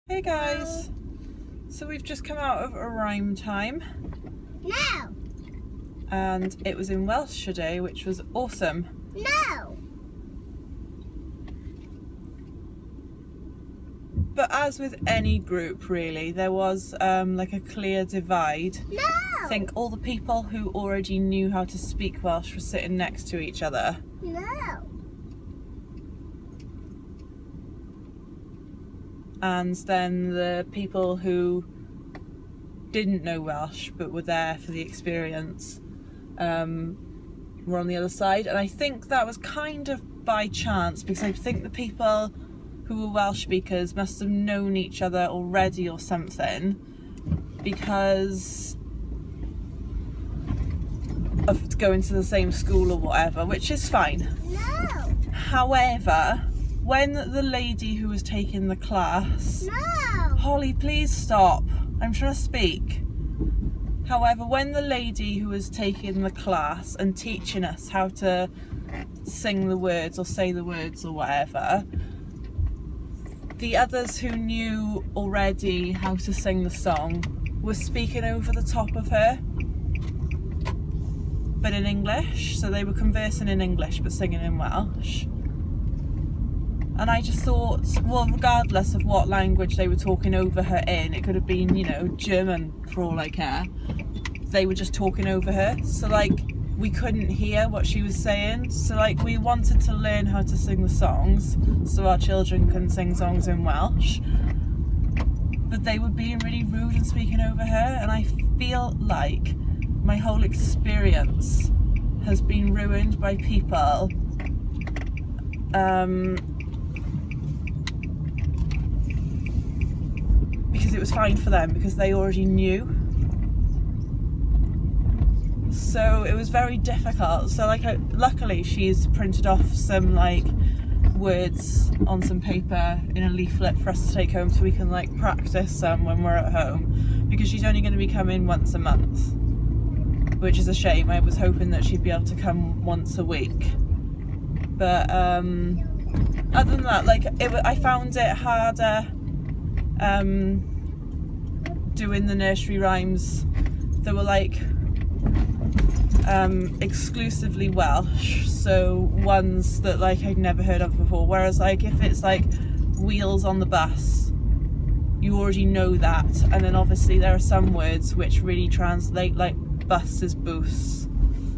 Hey guys, so we've just come out of a rhyme time. No. And it was in Welsh today, which was awesome. No. But as with any group really, there was like a clear divide. No. I think all the people who already knew how to speak Welsh were sitting next to each other. No. And then the people who didn't know Welsh but were there for the experience were on the other side. And I think that was kind of by chance, because I think the people who were Welsh speakers must have known each other already or something, because of going to the same school or whatever, which is fine. No. However, when the lady who was taking the class... No. Holly, please stop. I'm trying to speak. However, when the lady who was taking the class and teaching us how to sing the words or say the words or whatever, the others who knew already how to sing the song were speaking over the top of her, but in English. So they were conversing in English but singing in Welsh. And I just thought, well, regardless of what language they were talking over her in, it could have been, you know, German for all I care, they were just talking over her. So like, we couldn't hear what she was saying. So like, we wanted to learn how to sing the songs so our children can sing songs in Welsh. But they were being really rude and speaking over her. And I feel like my whole experience has been ruined by people because it was fine for them, because they already knew. So it was very difficult. So like, luckily she's printed off some like words on some paper in a leaflet for us to take home so we can like practice some when we're at home, because she's only going to be coming once a month, which is a shame. I was hoping that she'd be able to come once a week. But other than that, like, I found it harder doing the nursery rhymes that were like exclusively Welsh, so ones that like I'd never heard of before. Whereas like, if it's like wheels on the bus, you already know that, and then obviously there are some words which really translate, like bus is boost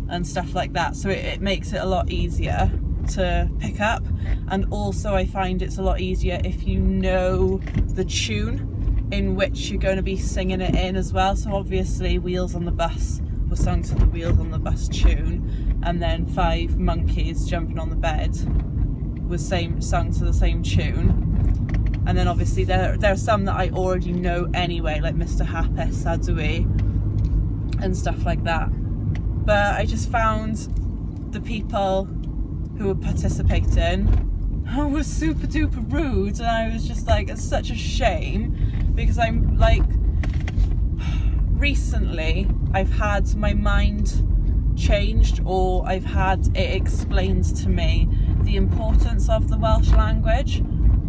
and stuff like that, so it makes it a lot easier to pick up. And also I find it's a lot easier if you know the tune in which you're going to be singing it in as well. So obviously Wheels on the Bus was sung to the Wheels on the Bus tune, and then Five Monkeys Jumping on the Bed was sung to the same tune. And then obviously there are some that I already know anyway, like Mr. Hapus Adwy and stuff like that. But I just found the people who were participating were super duper rude, and I was just like, it's such a shame, because I'm like, recently I've had my mind changed, or I've had it explained to me the importance of the Welsh language,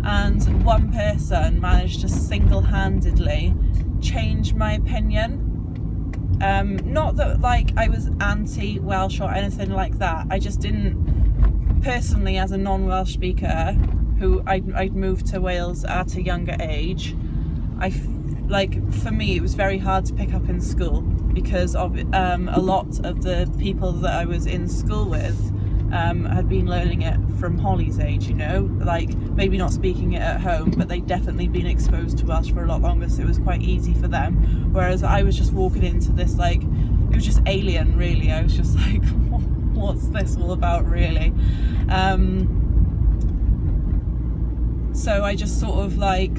and one person managed to single-handedly change my opinion. Not that like I was anti-Welsh or anything like that, I just didn't, personally as a non-Welsh speaker who I'd moved to Wales at a younger age, like, for me it was very hard to pick up in school, because of a lot of the people that I was in school with had been learning it from Holly's age, you know, like maybe not speaking it at home, but they'd definitely been exposed to Welsh for a lot longer, so it was quite easy for them. Whereas I was just walking into this, like, it was just alien really. I was just like, what's this all about really? So I just sort of like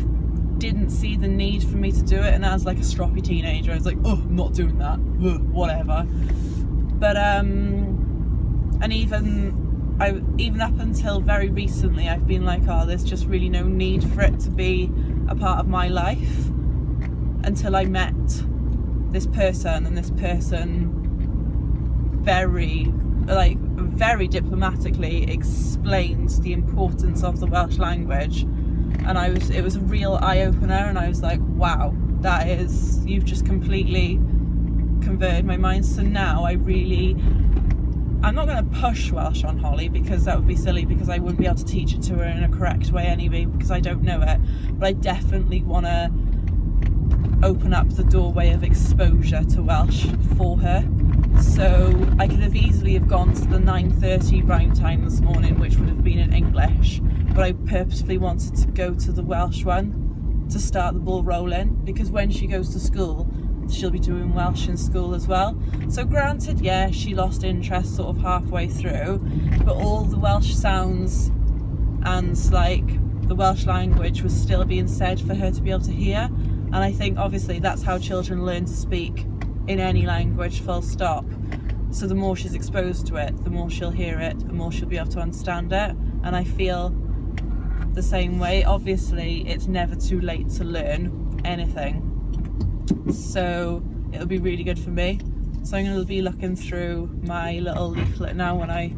didn't see the need for me to do it, and as like a stroppy teenager I was like, oh, I'm not doing that, whatever. But and even up until very recently I've been like, oh, there's just really no need for it to be a part of my life, until I met this person, and this person very diplomatically explains the importance of the Welsh language and it was a real eye-opener, and I was like, wow, you've just completely converted my mind. So now I'm not going to push Welsh on Holly, because that would be silly, because I wouldn't be able to teach it to her in a correct way anyway, because I don't know it. But I definitely want to open up the doorway of exposure to Welsh for her. So I could have easily gone to the 9:30 prime time this morning, which would have been in English, but I purposefully wanted to go to the Welsh one to start the ball rolling, because when she goes to school, she'll be doing Welsh in school as well. So granted, yeah, she lost interest sort of halfway through, but all the Welsh sounds and like the Welsh language was still being said for her to be able to hear. And I think obviously that's how children learn to speak in any language, full stop. So the more she's exposed to it, the more she'll hear it, the more she'll be able to understand it. And I feel the same way. Obviously, it's never too late to learn anything. So it'll be really good for me. So I'm going to be looking through my little leaflet now when I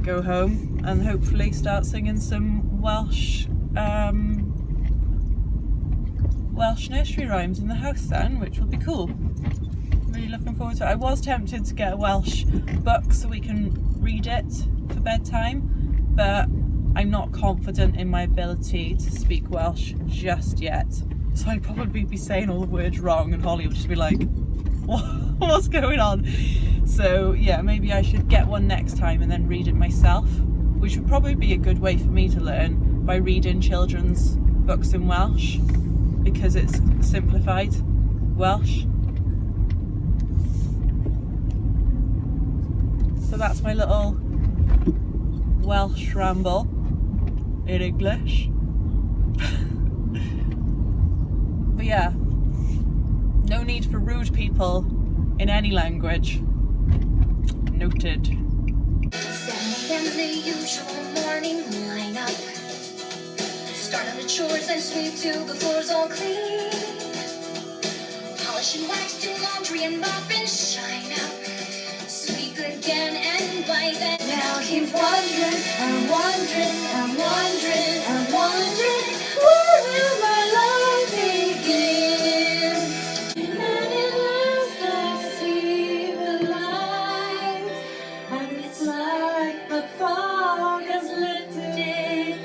go home, and hopefully start singing some Welsh nursery rhymes in the house then, which will be cool. Really looking forward to it. I was tempted to get a Welsh book so we can read it for bedtime, but I'm not confident in my ability to speak Welsh just yet. So I'd probably be saying all the words wrong, and Holly would just be like, what's going on? So yeah, maybe I should get one next time and then read it myself, which would probably be a good way for me to learn, by reading children's books in Welsh, because it's simplified Welsh. So that's my little Welsh ramble in English. But yeah, no need for rude people in any language. Noted. 7 a.m. the usual morning lineup. Start on the chores and sweep till the floor's all clean. Polish and wax, do laundry and mop and shine up. Sweep again, and by then now keep wondering, I'm wondering, I'm wondering, I'm wondering, where will my life begin? And at last I see the light, and it's like the fog has lifted.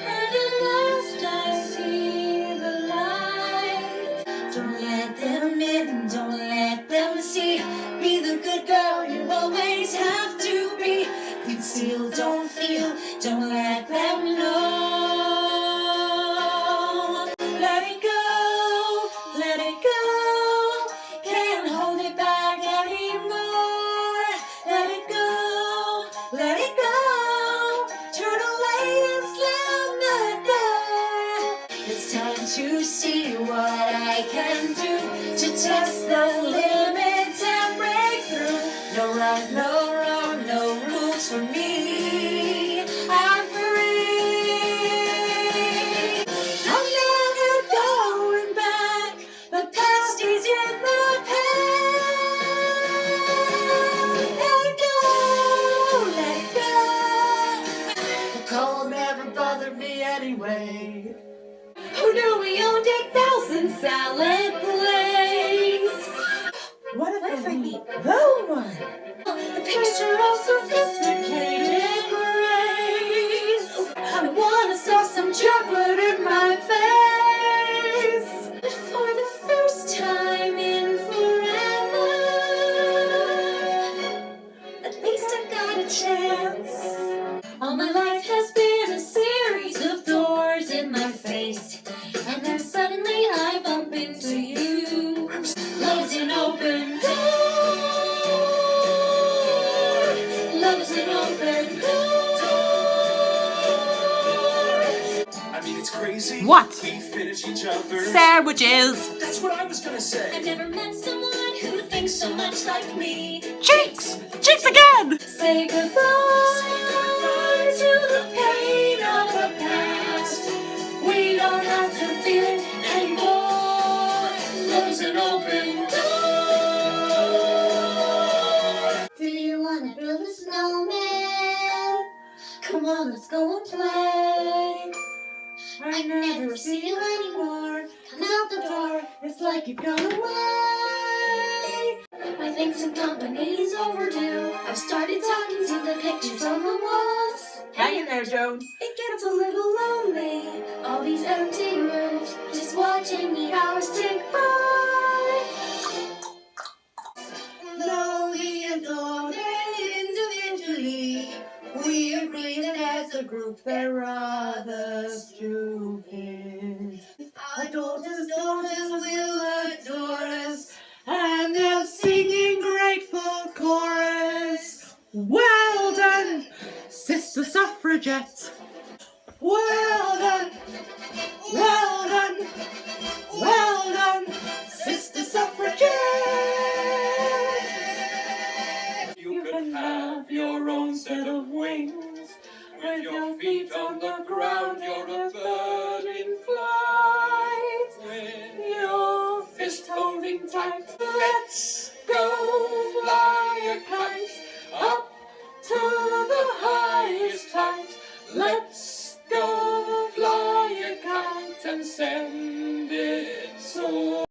And at last I see the light. Don't let them in, don't let them see. Be the good girl you always have to be. Conceal, don't feel, don't let them know. Let it go, let it go. Can't hold it back anymore. Let it go, let it go. Turn away and slam the door. It's time to see what I can do, to test the limits and break through. No right, no wrong, no rules for me. I'm free. I'm never going back. The past is in the past. Let it go, let it go. The cold never bothered me anyway. Who knew we owned 8,000 salad plates? What if I meet the one? The picture of sophisticated grace. I wanna saw some chocolate in my face. But for the first time in forever, at least I got a chance. All my life has been a series of doors in my face, and then suddenly I bump into you. Love's an open door. Love's an open door. I mean, it's crazy. What? We finish each other. Sandwiches! That's what I was gonna say. I've never met someone who thinks so much like me. Cheeks! Cheeks again! Say goodbye to the pain of the past. We don't have to feel it anymore. Love's an open door. Do you wanna build a snowman? Come on, let's go and play. I like you've gone away. My thanks and company's overdue. I've started talking to the pictures on the walls. Hang in there, Joan. It gets a little lonely, all these empty rooms, just watching the hours tick by. Slowly and slowly, individually, we agree that as a group they're rather stupid. Our daughters will adore us, and they'll sing in grateful chorus. Well done, Sister Suffragette. Well done, well done, well done, Sister Suffragette. You can have your own set of wings. With your feet on the ground, you're a bird in flight. With your fist holding tight, let's go fly a kite up to the highest height. Let's go fly a kite and send it soaring.